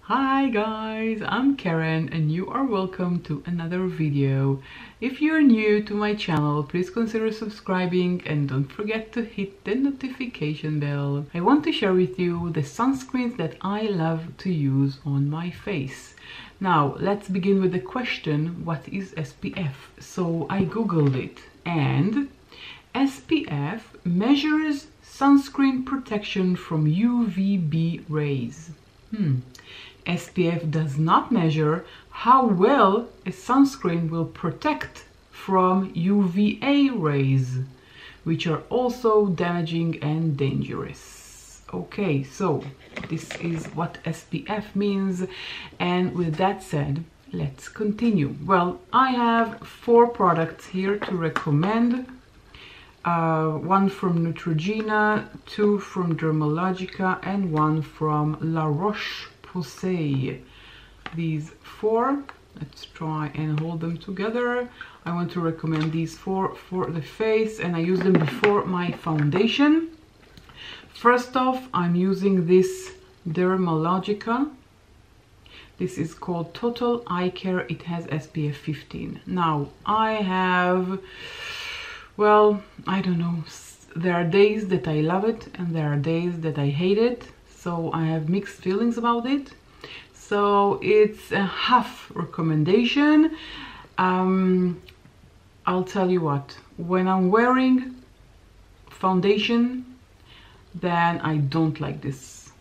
Hi guys, I'm Karen and you are welcome to another video. If you're new to my channel, please consider subscribing and don't forget to hit the notification bell. I want to share with you the sunscreens that I love to use on my face. Now let's begin with the question, what is SPF? So I googled it and SPF measures sunscreen protection from UVB rays. SPF does not measure how well a sunscreen will protect from UVA rays, which are also damaging and dangerous. Okay, so this is what SPF means, and with that said, let's continue. Well, I have 4 products here to recommend. One from Neutrogena, 2 from Dermalogica, and 1 from La Roche-Posay. These 4, let's try and hold them together. I want to recommend these 4 for the face, and I use them before my foundation. First off, I'm using this Dermalogica. This is called Total Eye Care. It has SPF 15. Now, I have, well, I don't know, there are days that I love it and there are days that I hate it, so I have mixed feelings about it. So it's a half recommendation. I'll tell you what, when I'm wearing foundation, then I don't like this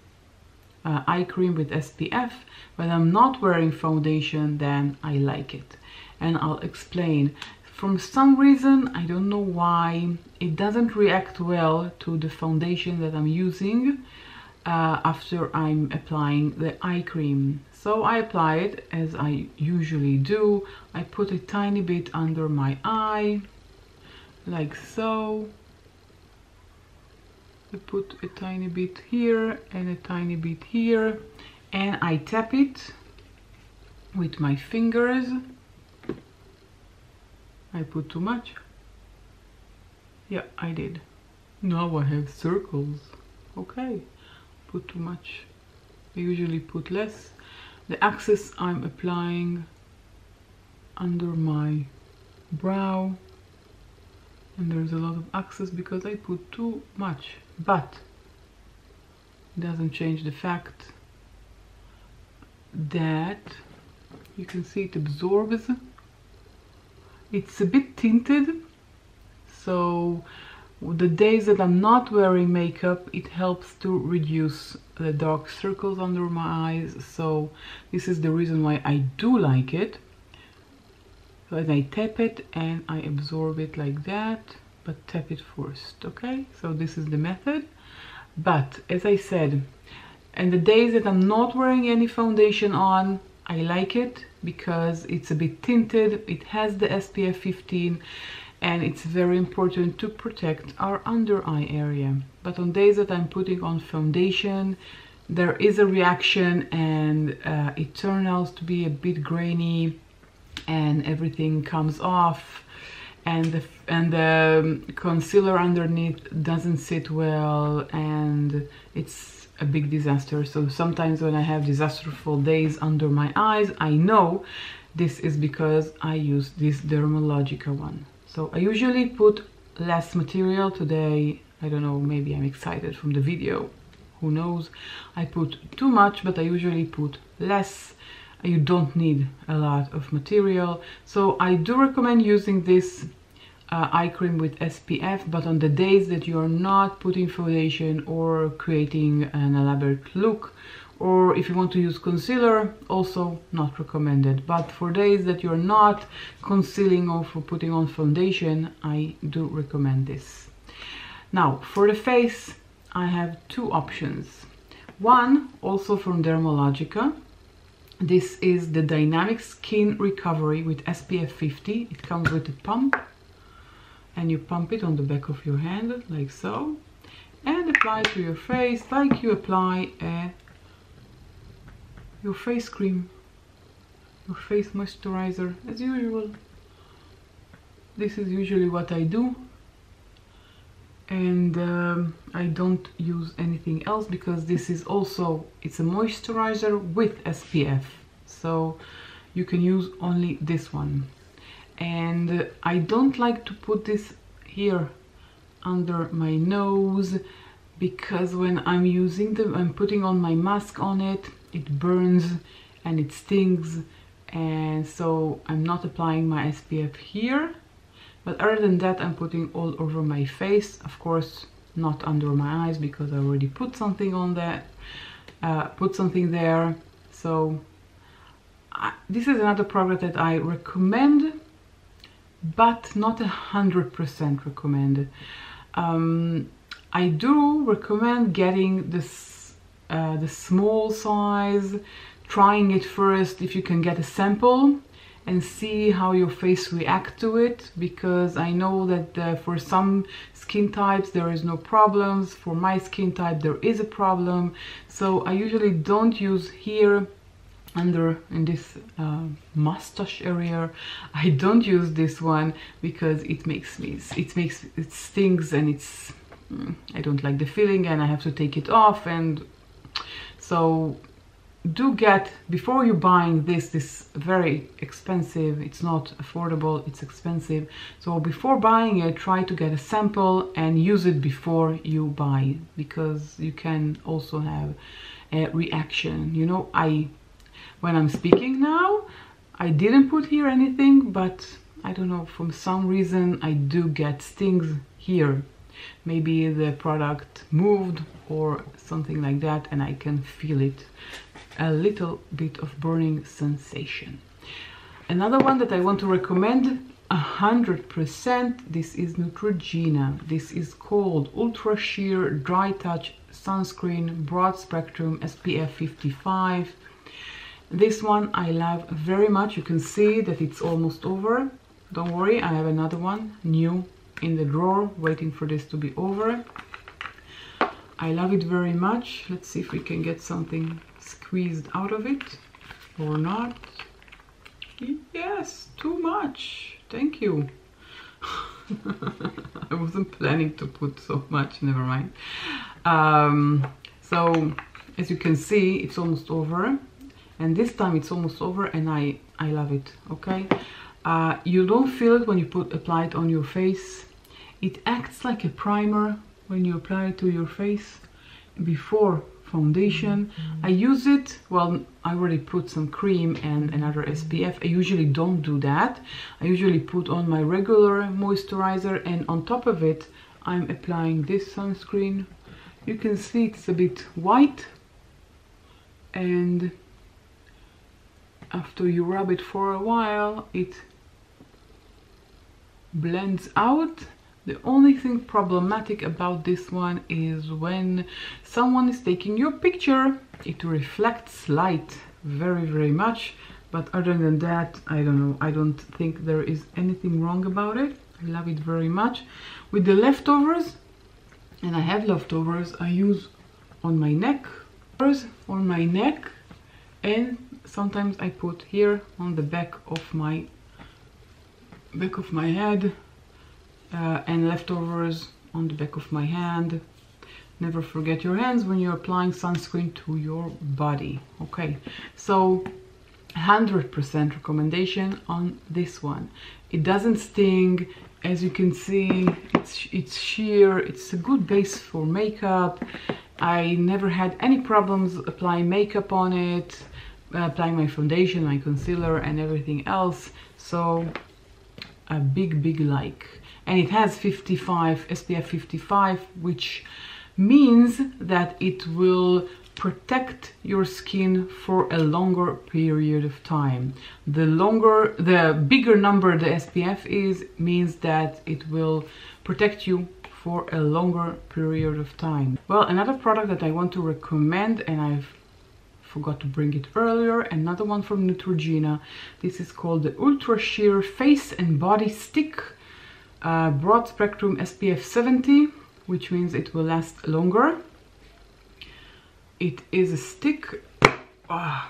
eye cream with SPF. When I'm not wearing foundation, then I like it, and I'll explain. For some reason, I don't know why, it doesn't react well to the foundation that I'm using after I'm applying the eye cream. So I apply it as I usually do. I put a tiny bit under my eye, like so. I put a tiny bit here and a tiny bit here, and I tap it with my fingers. I put too much. Yeah, I did. Now I have circles. Okay, put too much. I usually put less. The excess I'm applying under my brow, and there's a lot of excess because I put too much, but it doesn't change the fact that you can see it absorbs. It's a bit tinted, so the days that I'm not wearing makeup, it helps to reduce the dark circles under my eyes. So this is the reason why I do like it. So as I tap it and I absorb it like that, but tap it first. Okay, so this is the method. But as I said, and the days that I'm not wearing any foundation on, I like it because it's a bit tinted, it has the SPF 15, and it's very important to protect our under eye area. But on days that I'm putting on foundation, there is a reaction, and it turns out to be a bit grainy, and everything comes off, and the concealer underneath doesn't sit well, and it's a big disaster. So sometimes when I have disasterful days under my eyes, I know this is because I use this Dermalogica one. So I usually put less material. Today, I don't know, maybe I'm excited from the video, who knows. I put too much, but I usually put less. You don't need a lot of material. So I do recommend using this eye cream with SPF, but on the days that you are not putting foundation or creating an elaborate look, or if you want to use concealer, also not recommended. But for days that you're not concealing or for putting on foundation, I do recommend this. Now for the face, I have 2 options. One also from Dermalogica. This is the Dynamic Skin Recovery with SPF 50. It comes with a pump, and you pump it on the back of your hand like so, and apply to your face like you apply your face cream, your face moisturizer, as usual. This is usually what I do. and I don't use anything else because this is also, it's a moisturizer with SPF, so you can use only this one. And I don't like to put this here under my nose because when I'm I'm putting on my mask on it, it burns and it stings, and so I'm not applying my SPF here. But other than that, I'm putting all over my face, of course not under my eyes because I already put something on that, put something there. So this is another product that I recommend, but not 100% recommend. I do recommend getting this the small size, trying it first if you can get a sample and see how your face reacts to it, because I know that for some skin types there is no problems. For my skin type there is a problem, so I usually don't use here under in this mustache area. I don't use this one because it stings, and it's I don't like the feeling and I have to take it off. And so do get, before you buying this very expensive, it's not affordable, it's expensive, so before buying it, try to get a sample and use it before you buy, because you can also have a reaction. You know, when I'm speaking now, I didn't put here anything, but I don't know, for some reason I do get stings here. Maybe the product moved or something like that, and I can feel it, a little bit of burning sensation. Another one that I want to recommend 100%, this is Neutrogena. This is called Ultra Sheer Dry Touch Sunscreen Broad Spectrum SPF 55. This one I love very much. You can see that it's almost over. Don't worry, I have another one new in the drawer waiting for this to be over. I love it very much. Let's see if we can get something squeezed out of it or not. Yes, too much. Thank you. I wasn't planning to put so much, never mind. So as you can see, it's almost over, and this time it's almost over, and I love it. Okay, you don't feel it when you apply it on your face. It acts like a primer when you apply it to your face before foundation. I use it, well, I already put some cream and another SPF. I usually don't do that. I usually put on my regular moisturizer, and on top of it I'm applying this sunscreen. You can see it's a bit white, and after you rub it for a while it blends out. The only thing problematic about this one is when someone is taking your picture, it reflects light very much, but other than that, I don't know, I don't think there is anything wrong about it. I love it very much. With the leftovers, and I have leftovers, I use on my neck, and sometimes I put here on the back of my head, and leftovers on the back of my hand. Never forget your hands when you're applying sunscreen to your body. Okay, so 100% recommendation on this one. It doesn't sting, as you can see. It's sheer, it's a good base for makeup. I never had any problems applying makeup on it, applying my foundation, my concealer and everything else. So a big like. And it has 55 SPF 55, which means that it will protect your skin for a longer period of time. The bigger number the SPF is, means that it will protect you for a longer period of time. Well, another product that I want to recommend, and I've forgot to bring it earlier, another one from Neutrogena. This is called the Ultra Sheer Face and Body Stick Broad Spectrum SPF 70, which means it will last longer. It is a stick. Yeah.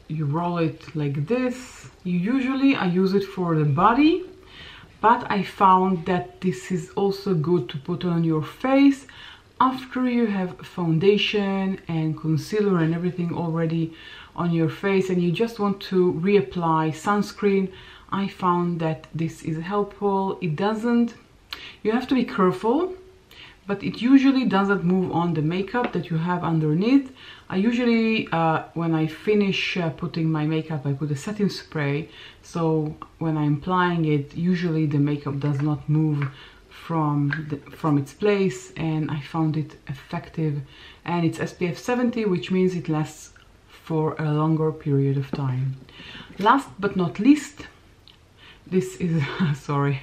You roll it like this. I use it for the body, but I found that this is also good to put on your face after you have foundation and concealer and everything already on your face and you just want to reapply sunscreen. I found that this is helpful. It doesn't, you have to be careful, but it usually doesn't move on the makeup that you have underneath. I usually, when I finish putting my makeup, I put a setting spray, so when I'm applying it, usually the makeup does not move from its place, and I found it effective. And it's SPF 70, which means it lasts for a longer period of time. Last but not least, this is sorry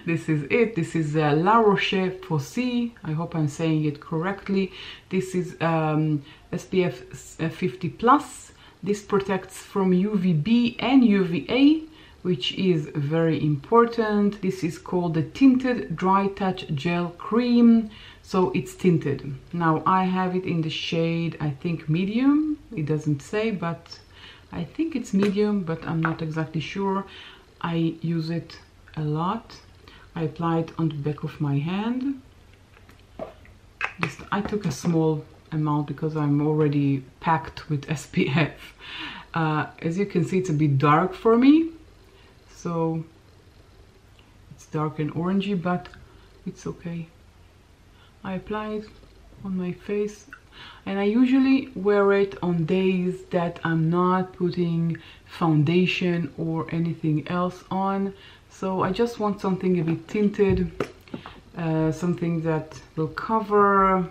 this is it. This is La Roche-Posay. I hope I'm saying it correctly. This is SPF 50 plus. This protects from UVB and UVA, which is very important. This is called the Tinted Dry Touch Gel Cream, so it's tinted. Now I have it in the shade, I think medium, it doesn't say, but I think it's medium, but I'm not exactly sure. I use it a lot. I apply it on the back of my hand. I took a small amount because I'm already packed with SPF. As you can see, it's a bit dark for me, so it's dark and orangey, but it's okay. I apply it on my face, and I usually wear it on days that I'm not putting foundation or anything else on. So I just want something a bit tinted, something that will cover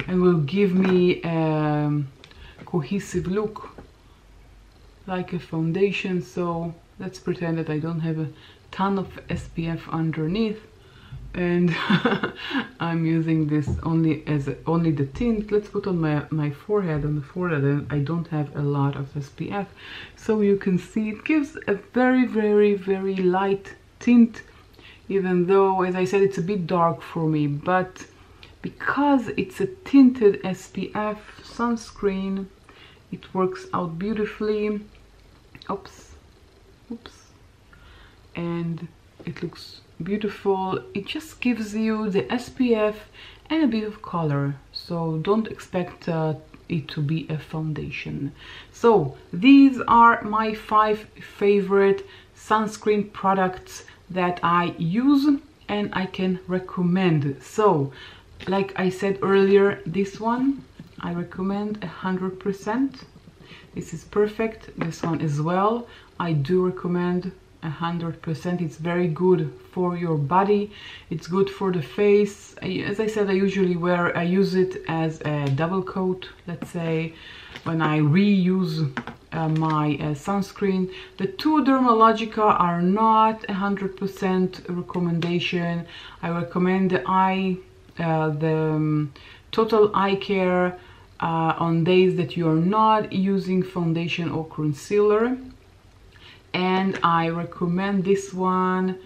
and will give me a cohesive look like a foundation. So let's pretend that I don't have a ton of SPF underneath, and I'm using this only as only the tint. Let's put on my forehead. On the forehead, and I don't have a lot of SPF, so you can see it gives a very, very, very light tint, even though, as I said, it's a bit dark for me. But because it's a tinted SPF sunscreen, it works out beautifully. Oops, and it looks beautiful. It just gives you the SPF and a bit of color, so don't expect it to be a foundation. So these are my 5 favorite sunscreen products that I use and I can recommend. So like I said earlier, this one I recommend 100%. This is perfect. This one as well, I do recommend 100%. It's very good for your body. It's good for the face. As I said, I usually use it as a double coat, let's say, when I reuse my sunscreen. The two Dermalogica are not 100% recommendation. I recommend the Total Eye Care on days that you are not using foundation or concealer. And I recommend this one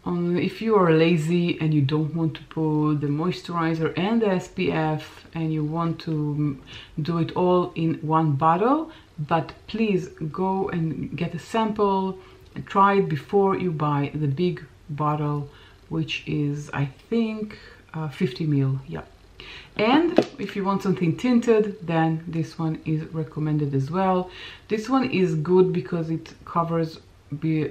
if you are lazy and you don't want to put the moisturizer and the SPF and you want to do it all in one bottle. But please go and get a sample and try it before you buy the big bottle, which is, I think, 50 ml. Yeah. And if you want something tinted, then this one is recommended as well. This one is good because it covers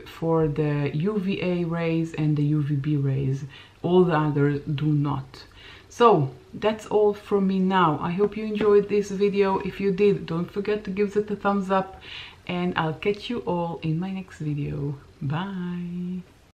for the UVA rays and the UVB rays. All the others do not. So that's all from me now. I hope you enjoyed this video. If you did, don't forget to give it a thumbs up, and I'll catch you all in my next video. Bye.